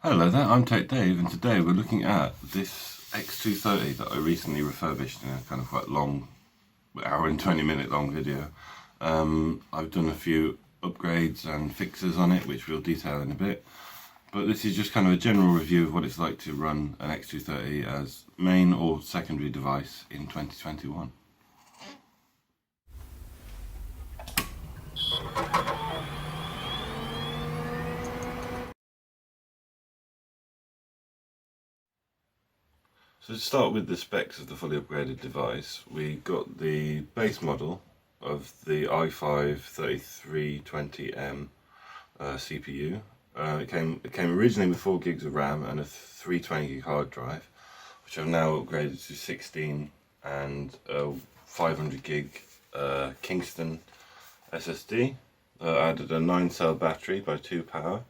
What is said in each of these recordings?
Hello there, I'm TechDave, and today we're looking at this X230 that I recently refurbished in a kind of quite long, hour and 20-minute long video. I've done a few upgrades and fixes on it, which we'll detail in a bit. But this is just kind of a general review of what it's like to run an X230 as main or secondary device in 2021. So to start with the specs of the fully upgraded device, we got the base model of the i5-3320M CPU. It came originally with 4 gigs of RAM and a 320 gig hard drive, which I've now upgraded to 16 and a 500 gig Kingston SSD. Added a 9-cell battery by 2 power.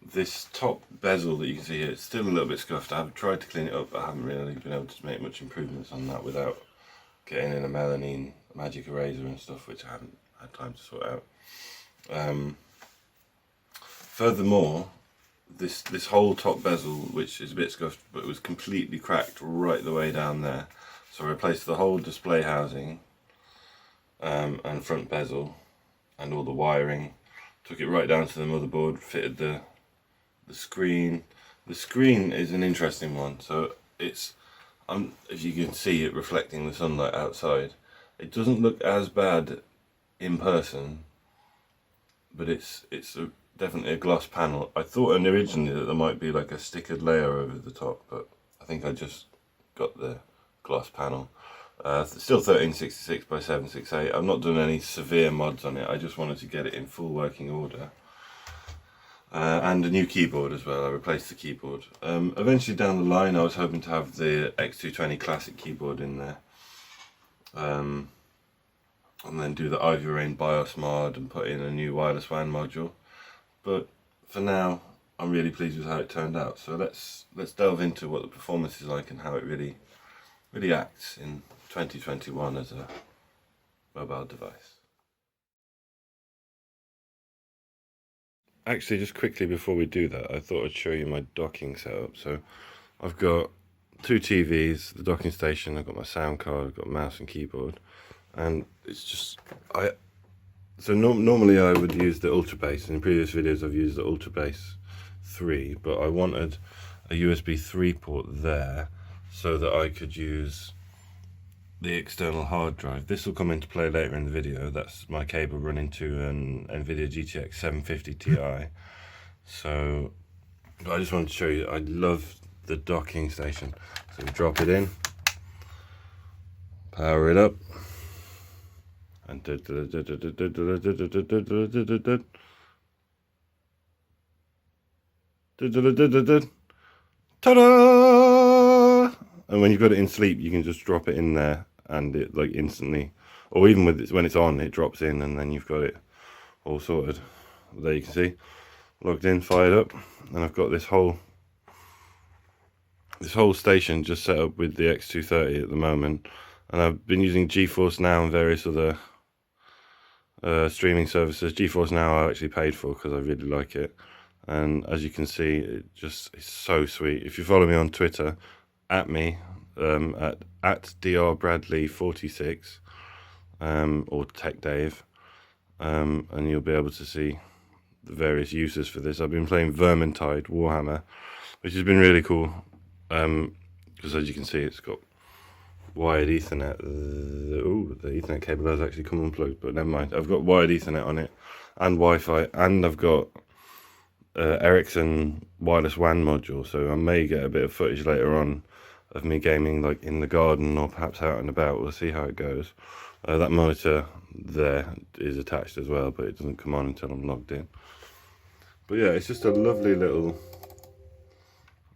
This top bezel that you can see here, it's still a little bit scuffed. I've tried to clean it up, but I haven't really been able to make much improvements on that without getting in a melamine magic eraser and stuff, which I haven't had time to sort out. Furthermore, this whole top bezel, which is a bit scuffed, but it was completely cracked right the way down there. So I replaced the whole display housing and front bezel and all the wiring. Took it right down to the motherboard, fitted the screen. The screen is an interesting one. So it's, if you can see it reflecting the sunlight outside, it doesn't look as bad in person, but it's definitely a gloss panel. I thought originally that there might be like a stickered layer over the top, but I think I just got the gloss panel. Still 1366 by 768. I've not done any severe mods on it. I just wanted to get it in full working order. And a new keyboard as well. I replaced the keyboard. Eventually down the line I was hoping to have the X220 classic keyboard in there. And then do the Ivy Rain BIOS mod and put in a new wireless WAN module. But for now I'm really pleased with how it turned out. So let's delve into what the performance is like and how it really acts in 2021 as a mobile device. Actually, just quickly before we do that, I thought I'd show you my docking setup. So I've got 2 TVs, the docking station, I've got my sound card, I've got mouse and keyboard, and it's just, normally I would use the Ultra Base. In previous videos I've used the Ultra Base 3, but I wanted a USB 3 port there so that I could use the external hard drive. This will come into play later in the video. That's my cable running to an NVIDIA GTX 750 Ti. So I just wanted to show you, I love the docking station. So we drop it in, power it up, and ta-da! And when you've got it in sleep, you can just drop it in there and it like instantly, or even when it's on, it drops in and then you've got it all sorted. There you can see, logged in, fired up, and I've got this whole station just set up with the X230 at the moment. And I've been using GeForce NOW and various other streaming services. GeForce NOW I actually paid for because I really like it. And as you can see, it just is so sweet. If you follow me on Twitter, at drbradley46 or TechDave, and you'll be able to see the various uses for this. I've been playing Vermintide Warhammer, which has been really cool, because as you can see, it's got wired Ethernet. The Ethernet cable has actually come unplugged, but never mind. I've got wired Ethernet on it and Wi-Fi, and I've got Ericsson wireless WAN module, so I may get a bit of footage later on of me gaming like in the garden or perhaps out and about. We'll see how it goes. That monitor there is attached as well, but it doesn't come on until I'm logged in. But yeah, it's just a lovely little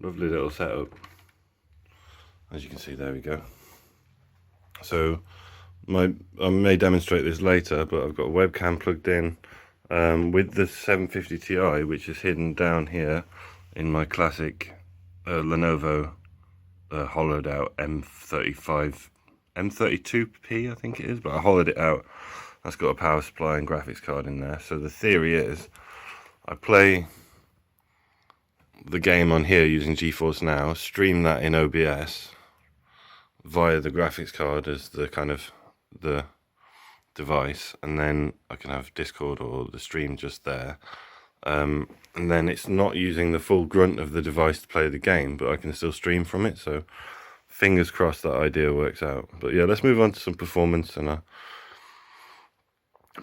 setup. As you can see, there we go. So I may demonstrate this later, but I've got a webcam plugged in with the 750 Ti, which is hidden down here in my classic Lenovo hollowed out M32P, I think it is, but I hollowed it out. That's got a power supply and graphics card in there. So the theory is I play the game on here using GeForce NOW, stream that in OBS via the graphics card as the kind of the device, and then I can have Discord or the stream just there. And then it's not using the full grunt of the device to play the game, but I can still stream from it, so fingers crossed that idea works out. But yeah, let's move on to some performance and a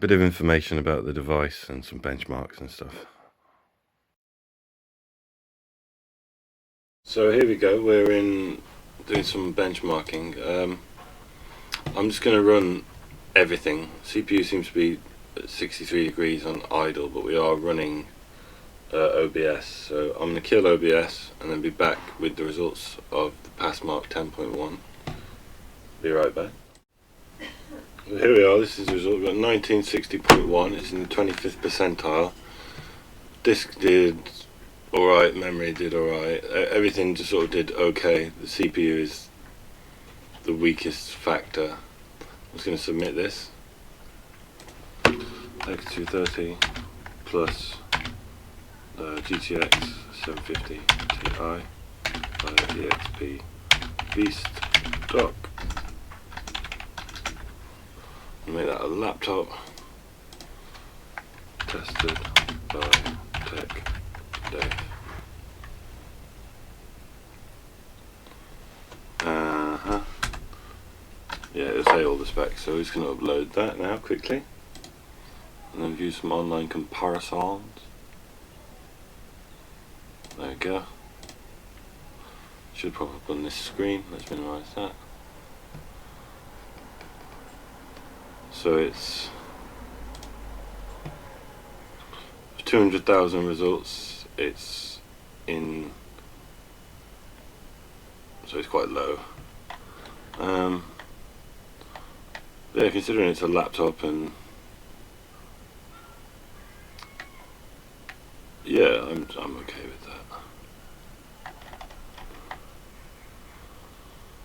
bit of information about the device and some benchmarks and stuff. So here we go, we're doing some benchmarking. I'm just going to run everything. CPU seems to be at 63 degrees on idle, but we are running OBS, so I'm going to kill OBS and then be back with the results of the Passmark 10.1. Be right back. So here we are, this is the result. We've got 1960.1, it's in the 25th percentile. Disk did alright, memory did alright, everything just sort of did okay. The CPU is the weakest factor. I'm just going to submit this. X230 plus GTX 750 Ti EXP Beast dock. Make that a laptop. Tested by TechDave. Yeah, it'll say all the specs, so we're just going to upload that now quickly and then view some online comparisons. There we go. Should pop up on this screen. Let's minimize that. So it's 200,000 results. It's in, so it's quite low. Yeah, considering it's a laptop, and yeah, I'm okay with that.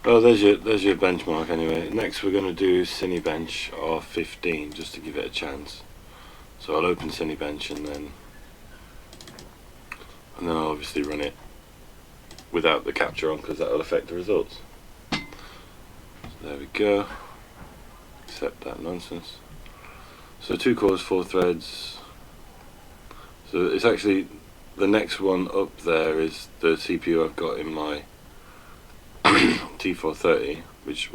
Oh, there's your benchmark anyway. Next we're going to do Cinebench R15 just to give it a chance. So I'll open Cinebench and then I'll obviously run it without the capture on, because that will affect the results. So there we go. Accept that nonsense. So 2 cores, 4 threads. So it's actually, the next one up there is the CPU I've got in my T430, which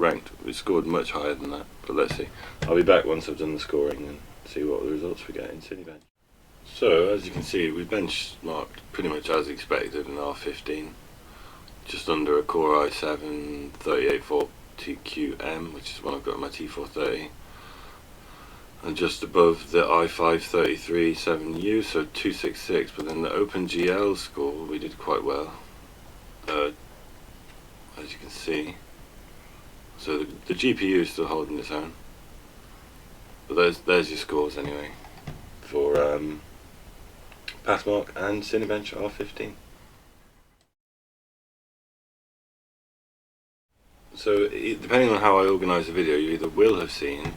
scored much higher than that. But let's see. I'll be back once I've done the scoring and see what the results we get in Cinebench. So as you can see, we benchmarked pretty much as expected in R15. Just under a Core i7 3840TQM, which is one I've got in my T430. And just above the i5-33-7U, so 266, but then the OpenGL score we did quite well, as you can see. So the GPU is still holding its own, but there's your scores anyway for Passmark and Cinebench R15. So depending on how I organise the video, you either will have seen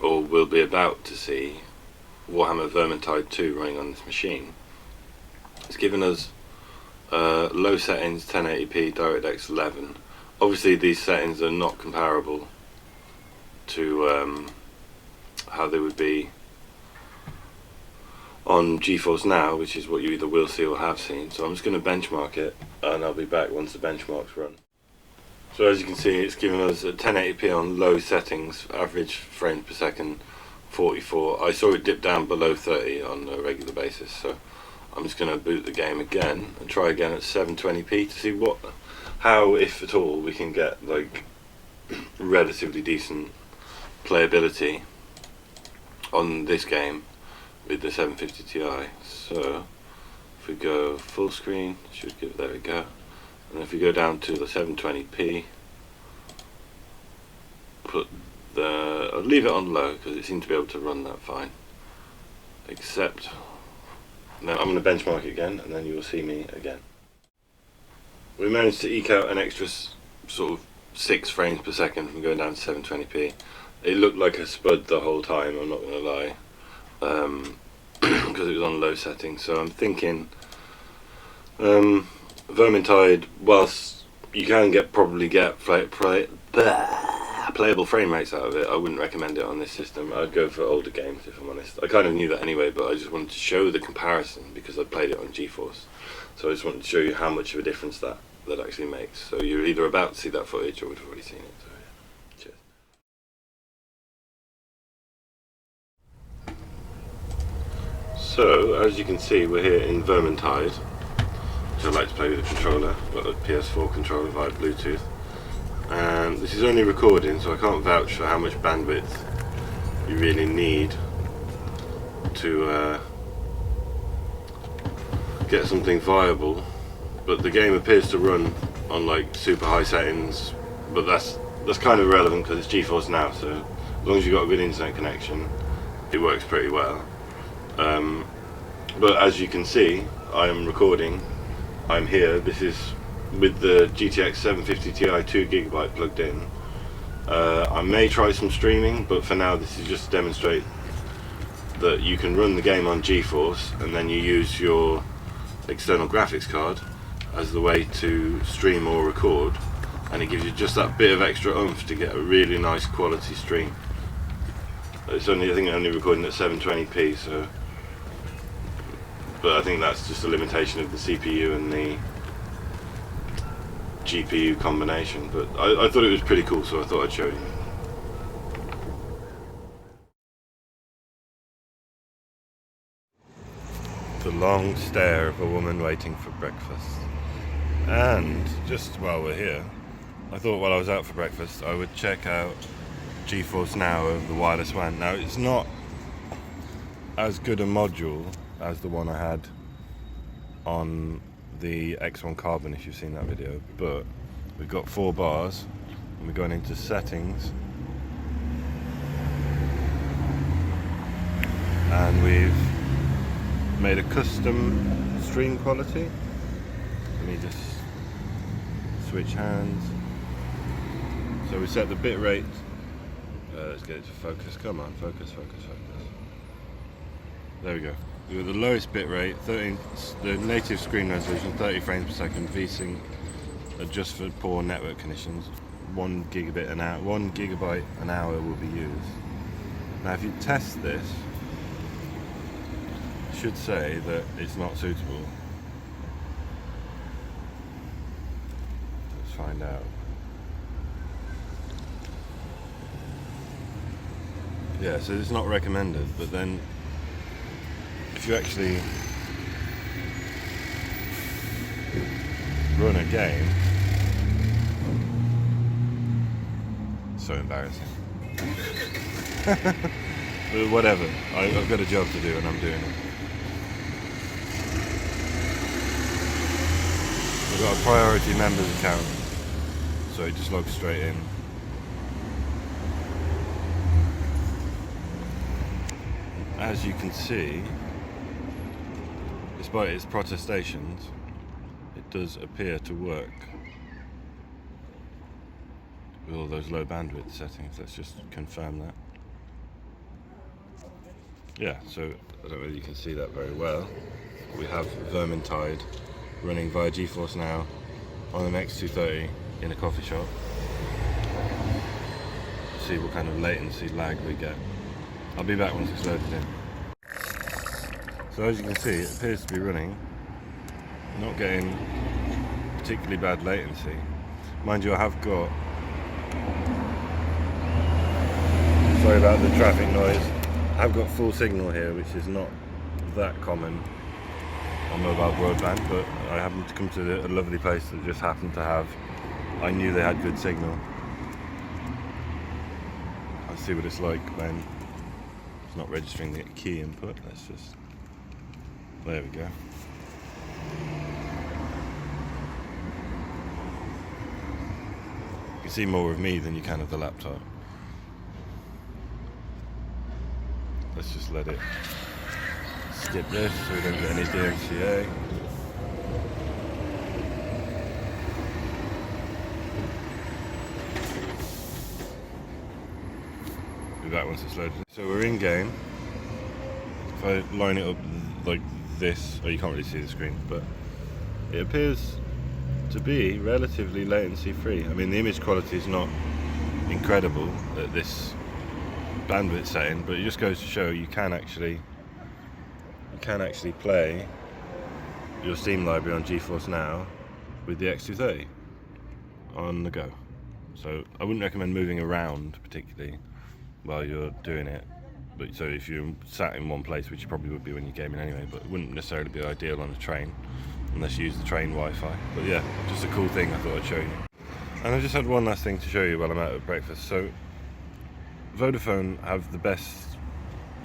or will be about to see Warhammer Vermintide 2 running on this machine. It's given us low settings 1080p DirectX 11. Obviously these settings are not comparable to how they would be on GeForce NOW, which is what you either will see or have seen. So I'm just going to benchmark it and I'll be back once the benchmarks run. So as you can see, it's giving us a 1080p on low settings, average frames per second 44. I saw it dip down below 30 on a regular basis, so I'm just going to boot the game again and try again at 720p to see how, if at all, we can get like relatively decent playability on this game with the 750 Ti. So if we go full screen, there we go. And if we go down to the 720p, I'll leave it on low because it seems to be able to run that fine. Except, now I'm going to benchmark it again and then you will see me again. We managed to eke out an extra sort of 6 frames per second from going down to 720p. It looked like a spud the whole time, I'm not going to lie, because it was on low settings. So I'm thinking Vermintide, whilst you can probably get playable frame rates out of it, I wouldn't recommend it on this system. I'd go for older games, if I'm honest. I kind of knew that anyway, but I just wanted to show the comparison because I played it on GeForce. So I just wanted to show you how much of a difference that actually makes. So you're either about to see that footage or would have already seen it. So yeah, cheers. So as you can see, we're here in Vermintide, which I like to play with a controller. I've got a PS4 controller via Bluetooth. And this is only recording, so I can't vouch for how much bandwidth you really need to get something viable. But the game appears to run on like super high settings, but that's kind of irrelevant because it's GeForce NOW, so as long as you've got a good internet connection, it works pretty well. But as you can see, I am recording. I'm here. This is with the GTX 750 Ti 2GB plugged in. I may try some streaming, but for now this is just to demonstrate that you can run the game on GeForce and then you use your external graphics card as the way to stream or record, and it gives you just that bit of extra oomph to get a really nice quality stream. It's only, I think, only recording at 720p, so, but I think that's just a limitation of the CPU and the GPU combination, but I thought it was pretty cool, so I thought I'd show you. The long stare of a woman waiting for breakfast. And just while we're here, I thought while I was out for breakfast I would check out GeForce NOW over the wireless WAN. Now it's not as good a module as the one I had on the X1 Carbon, if you've seen that video, but we've got 4 bars and we're going into settings and we've made a custom stream quality. Let me just switch hands. So we set the bit rate, let's get it to focus, come on, focus. There we go. We got the lowest bit rate, the native screen resolution, 30 frames per second, VSync, just for poor network conditions. 1 gigabyte an hour will be used. Now if you test this, it should say that it's not suitable. Let's find out. Yeah, so it's not recommended, but then if you actually run a game, so embarrassing. But whatever, I've got a job to do and I'm doing it. I've got a priority members account, so it just logs straight in. As you can see, despite its protestations, it does appear to work with all those low bandwidth settings. Let's just confirm that. Yeah, so I don't know whether you can see that very well. We have Vermintide running via GeForce NOW on an X230 in a coffee shop. See what kind of latency lag we get. I'll be back once it's loaded in. So as you can see, it appears to be running, not getting particularly bad latency. Mind you, I have got, sorry about the traffic noise, I have got full signal here, which is not that common on mobile broadband, but I happened to come to a lovely place that just happened to have, I knew they had good signal. I'll see what it's like when it's not registering the key input. Let's just, there we go. You can see more of me than you can of the laptop. Let's just let it skip this so we don't get any DMCA. Do that once it's loaded. So we're in game. If I line it up like this, oh, you can't really see the screen, but it appears to be relatively latency free. I mean, the image quality is not incredible at this bandwidth setting, but it just goes to show you can actually play your Steam library on GeForce NOW with the X230 on the go. So I wouldn't recommend moving around particularly while you're doing it. But so if you're sat in one place, which you probably would be when you're gaming anyway, but it wouldn't necessarily be ideal on a train unless you use the train Wi-Fi. But yeah, just a cool thing I thought I'd show you. And I just had one last thing to show you while I'm out at breakfast. So Vodafone have the best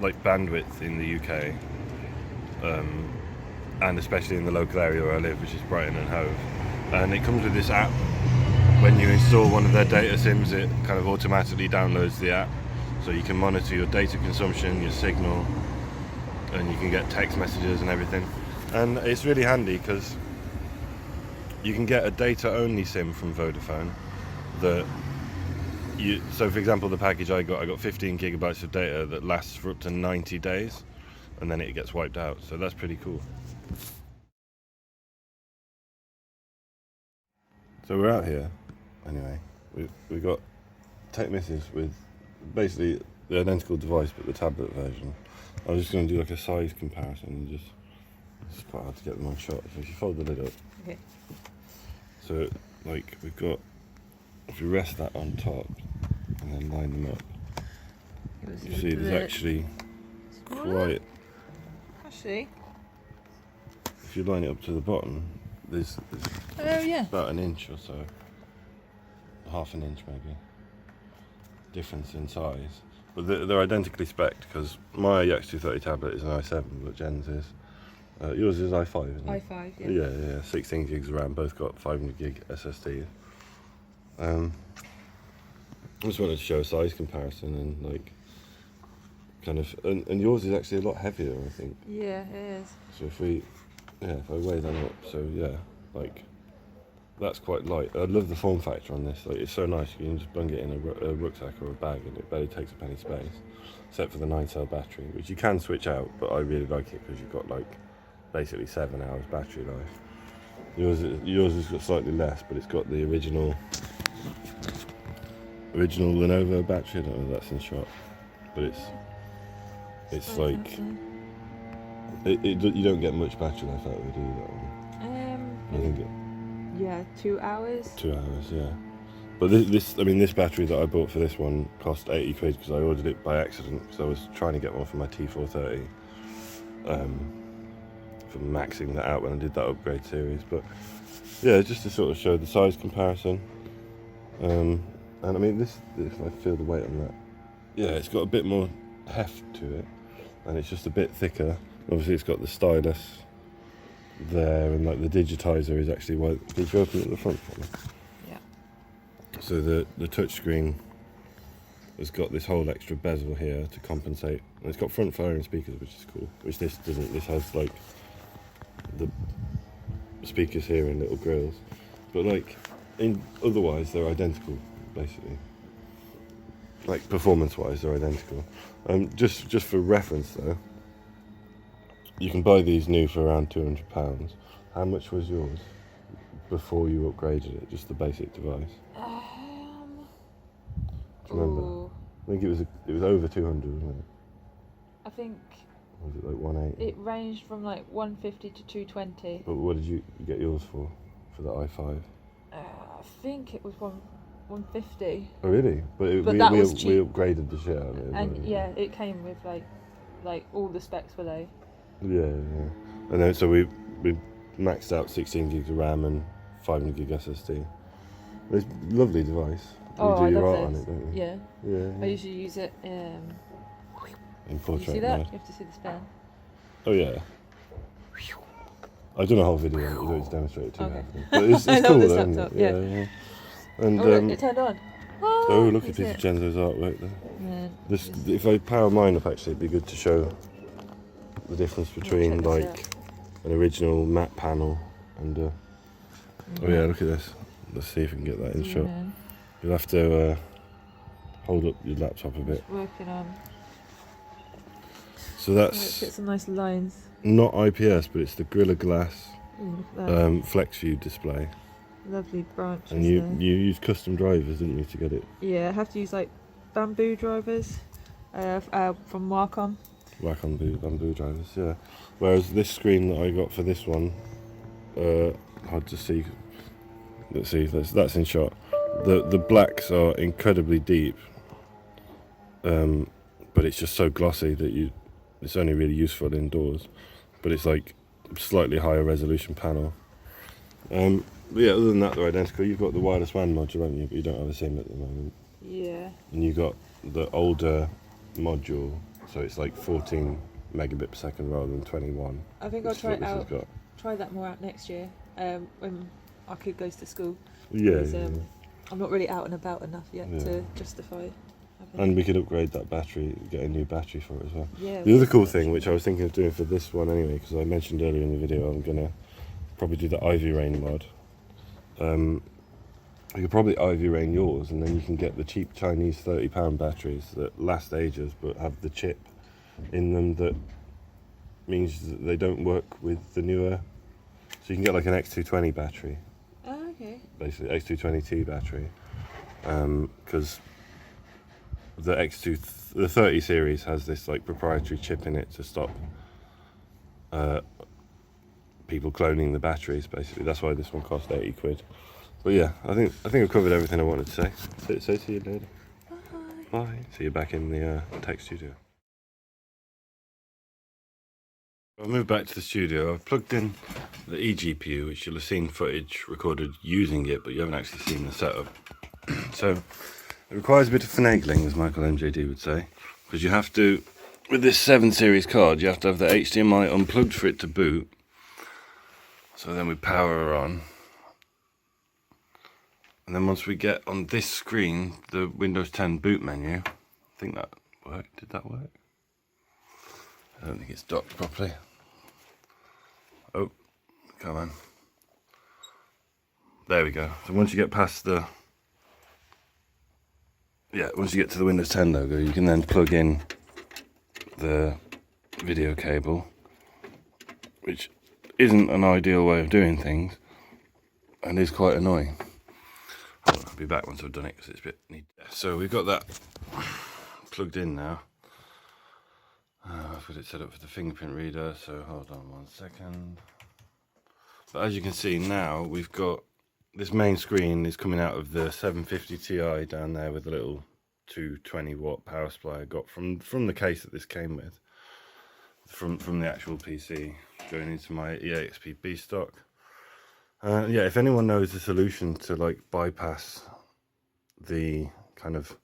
bandwidth in the UK, and especially in the local area where I live, which is Brighton and Hove. And it comes with this app. When you install one of their data sims, it kind of automatically downloads the app, so you can monitor your data consumption, your signal, and you can get text messages and everything. And it's really handy because you can get a data-only SIM from Vodafone so for example, the package I got 15 gigabytes of data that lasts for up to 90 days, and then it gets wiped out, so that's pretty cool. So we're out here, anyway. We've got Tech Misses with basically the identical device, but the tablet version. I was just going to do a size comparison, and it's quite hard to get them on shot. So if you fold the lid up, okay. So we've got, if you rest that on top and then line them up, you see there's actually quite. Actually, if you line it up to the bottom, there's about an inch or so, half an inch maybe, difference in size. But they're identically spec'd, because my X230 tablet is an i7, but Jen's is. Yours is i5, isn't it? i5, yeah. Yeah, 16 gigs of RAM, both got 500 gig SSD. I just wanted to show a size comparison and and yours is actually a lot heavier, I think. Yeah, it is. So if I weigh that up, so yeah, that's quite light. I love the form factor on this. It's so nice. You can just bung it in a rucksack or a bag, and it barely takes up any space, except for the 9-cell battery, which you can switch out. But I really like it because you've got basically 7 hours battery life. Yours has got slightly less, but it's got the original Lenovo battery. I don't know if that's in shot, but it's you don't get much battery life out of it, do you? That one? I think it. Yeah, 2 hours. 2 hours, yeah. But this battery that I bought for this one cost 80 quid because I ordered it by accident, because I was trying to get one for my T430. For maxing that out when I did that upgrade series. But yeah, just to sort of show the size comparison. And I mean, this if I feel the weight on that, yeah, it's got a bit more heft to it, and it's just a bit thicker. Obviously, it's got the stylus there, and the digitizer is actually white. Did you open it at the front for me? Yeah. So the touchscreen has got this whole extra bezel here to compensate, and it's got front firing speakers, which is cool. Which this doesn't. This has the speakers here in little grills, but otherwise they're identical, basically. Performance-wise, they're identical. Just for reference, though, you can buy these new for around £200. How much was yours before you upgraded it? Just the basic device. Do you remember? Ooh. I think it was over 200, wasn't it? I think. Was it 180? It ranged from 150 to 220. But what did you get yours for the i5? I think it was 150. Oh really? But that was cheap. We upgraded the shit out of it. And yeah, it came with all the specs were there. Yeah. And then so we maxed out 16 gigs of RAM and 500 gig SSD. It's a lovely device. You do your art on it, don't you? Yeah. I usually use it in portrait you see that? mode. You have to see the span. Oh yeah. I've done a whole video on it, you don't demonstrate it too Okay. heavily. But it's I cool love this though, laptop, isn't it? Yeah. And look, it turned on. oh, look at a piece of Genzo's artwork there. Yeah. If I power mine up, actually, it'd be good to show the difference between an original matte panel and oh yeah, look at this. Let's see if we can get that in shot. You'll have to hold up your laptop a bit. Working on. So that's Get some nice lines. not IPS, but it's the Gorilla Glass Ooh, look at that. flex view display. Lovely branches And you there. use custom drivers, didn't you, to get it? Yeah, I have to use like bamboo drivers from Wacom. Wacom bamboo drivers, yeah. Whereas this screen that I got for this one, hard to see. Let's see, that's in shot. The blacks are incredibly deep, but it's just so glossy that it's only really useful indoors. But it's like a slightly higher resolution panel. But yeah, other than that, they're identical. You've got the wireless WAN module, haven't you? But you don't have a SIM at the moment. Yeah. And you've got the older module, so it's like 14 megabit per second rather than 21. I think I'll try it out. Try that more out next year when our kid goes to school. Yeah, I'm not really out and about enough yet to justify. And we could upgrade that battery, get a new battery for it as well. Yeah. The other cool thing, which I was thinking of doing for this one anyway, because I mentioned earlier in the video, I'm gonna probably do the Ivy Rain mod. You could probably Ivy Rain yours, and then you can get the cheap Chinese £30 batteries that last ages but have the chip in them that means that they don't work with the newer. So you can get like an X220 battery. Oh, okay. Basically, X220T battery, because the 30 series has this like proprietary chip in it to stop people cloning the batteries. Basically, that's why this one cost 80 quid. But yeah, I think I've covered everything I wanted to say. Say to you later. Bye. Bye. See you back in the tech studio. I'll move back to the studio. I've plugged in the eGPU, which you'll have seen footage recorded using it, but you haven't actually seen the setup. So it requires a bit of finagling, as Michael MJD would say, because you have to, with this 7 series card, you have to have the HDMI unplugged for it to boot. So then we power her on. And then once we get on this screen, the Windows 10 boot menu, I think that worked. Did that work? I don't think it's docked properly. Oh, come on. There we go. So once you get past once you get to the Windows 10 logo, you can then plug in the video cable, which isn't an ideal way of doing things, and is quite annoying. I'll be back once I've done it because it's a bit neat. So we've got that plugged in now. I've got it set up for the fingerprint reader, so hold on 1 second. But as you can see now, we've got this main screen is coming out of the 750 Ti down there with a little 220 watt power supply I got from the case that this came with, from the actual PC, going into my EXP B stock. Yeah, if anyone knows the solution to like bypass the kind of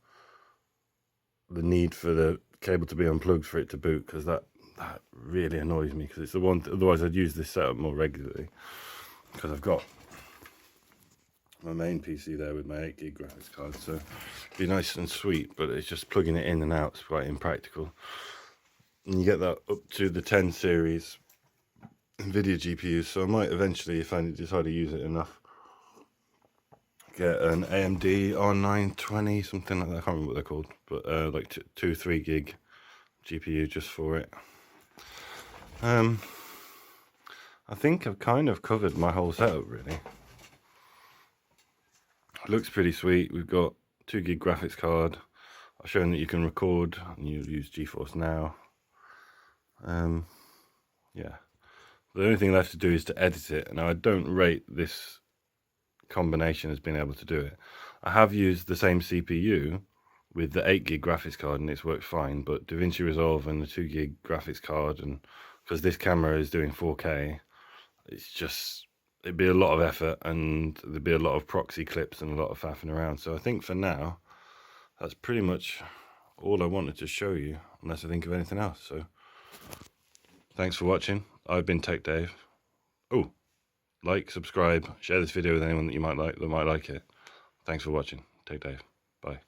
the need for the cable to be unplugged for it to boot, because that really annoys me, because it's the one, otherwise I'd use this setup more regularly, because I've got my main PC there with my 8 gig graphics card, so it'd be nice and sweet, but it's just plugging it in and out is quite impractical. And you get that up to the 10 series NVIDIA GPUs, so I might eventually, if I decide to use it enough, get an AMD R920, something like that. I can't remember what they're called, but like 2-3 gig GPU just for it. I think I've kind of covered my whole setup really. It looks pretty sweet. We've got 2 gig graphics card. I've shown that you can record and you use GeForce NOW. Yeah. The only thing left to do is to edit it. Now I don't rate this combination as being able to do it. I have used the same CPU with the 8 gig graphics card and it's worked fine, but DaVinci Resolve and the 2 gig graphics card, and because this camera is doing 4K, it's just, it'd be a lot of effort and there'd be a lot of proxy clips and a lot of faffing around. So I think for now, that's pretty much all I wanted to show you, unless I think of anything else. So thanks for watching. I've been TechDave. Oh, like, subscribe, share this video with anyone that you might like, that might like it. Thanks for watching. TechDave. Bye.